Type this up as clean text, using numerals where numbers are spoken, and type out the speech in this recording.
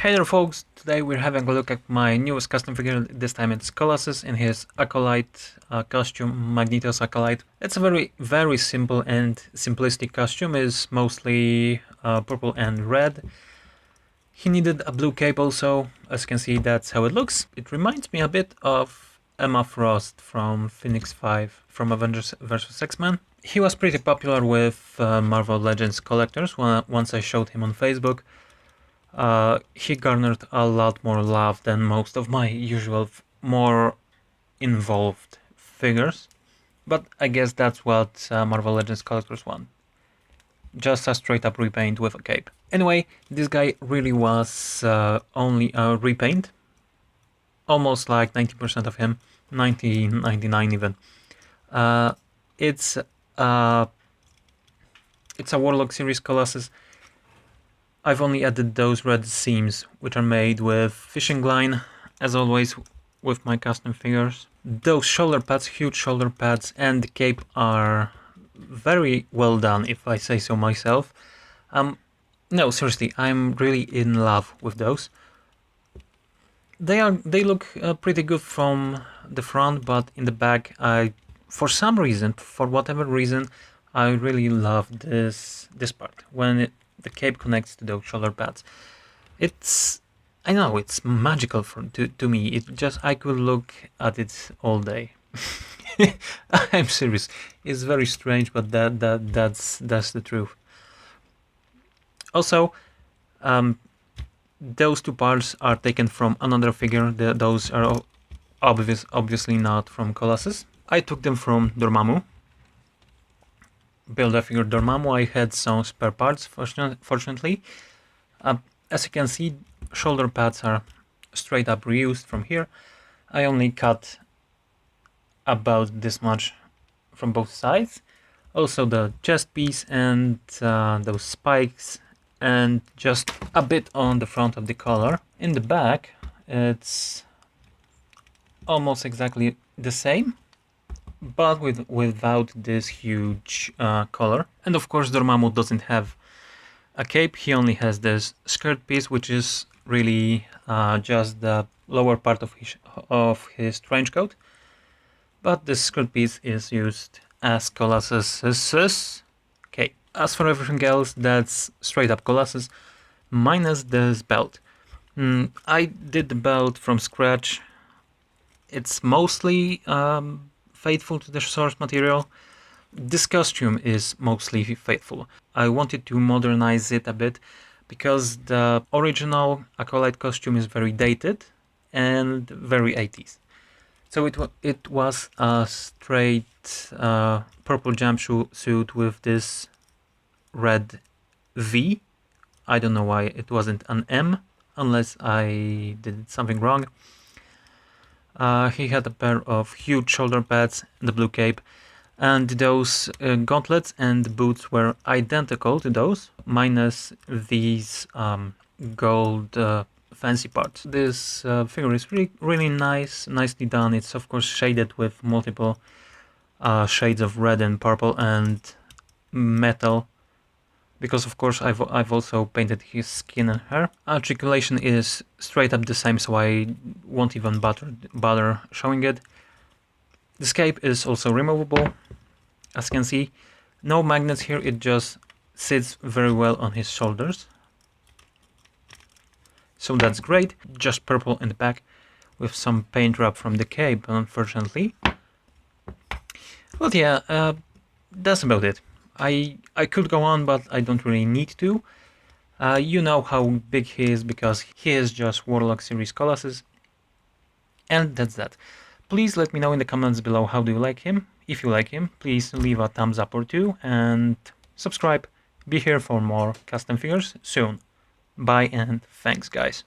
Hey there folks, today we're having a look at my newest custom figure. This time it's Colossus in his Acolyte costume, Magneto's Acolyte. It's a very simple and simplistic costume. It's mostly purple and red. He needed a blue cape also. As you can see, that's how it looks. It reminds me a bit of Emma Frost from Phoenix 5 from Avengers vs. X-Men. He was pretty popular with Marvel Legends collectors once I showed him on Facebook. He garnered a lot more love than most of my usual more involved figures, but I guess that's what Marvel Legends collectors want. Just a straight up repaint with a cape. Anyway, this guy really was only a repaint, almost like 90% of him, 99 even. It's a Warlock series Colossus. I've only added those red seams, which are made with fishing line, as always with my custom figures. Those shoulder pads, huge shoulder pads, and the cape are very well done, if I say so myself. No, seriously, I'm really in love with those. They look pretty good from the front, but in the back, for whatever reason, I really love this part when the cape connects to those shoulder pads. I know it's magical to me. It just, I could look at it all day. I'm serious. It's very strange, but that's the truth. Also, those two parts are taken from another figure. Those are obviously not from Colossus. I took them from Dormammu. Build-A-Figure Dormammu. I had some spare parts, fortunately. As you can see, shoulder pads are straight up reused from here. I only cut about this much from both sides. Also the chest piece and those spikes, and just a bit on the front of the collar. In the back, it's almost exactly the same, but without this huge collar. And of course Dormammu doesn't have a cape, he only has this skirt piece, which is really just the lower part of his trench coat. But this skirt piece is used as Colossus's cape. As for everything else, that's straight up Colossus, minus this belt. I did the belt from scratch. It's mostly faithful to the source material. This costume is mostly faithful. I wanted to modernize it a bit because the original Acolyte costume is very dated and very 80s. So it was a straight purple jumpsuit with this red V. I don't know why it wasn't an M, unless I did something wrong. He had a pair of huge shoulder pads, the blue cape, and those gauntlets and boots were identical to those, minus these gold fancy parts. This figure is really nicely done. It's of course shaded with multiple shades of red and purple and metal, because of course I've also painted his skin and hair. Articulation is straight up the same, so I won't even bother showing it. This cape is also removable, as you can see. No magnets here, it just sits very well on his shoulders. So that's great. Just purple in the back with some paint rub from the cape, unfortunately. But yeah, that's about it. I could go on, but I don't really need to. You know how big he is because he is just Warlock series Colossus. And that's that. Please let me know in the comments below how do you like him. If you like him, please leave a thumbs up or two and subscribe. Be here for more custom figures soon. Bye and thanks guys.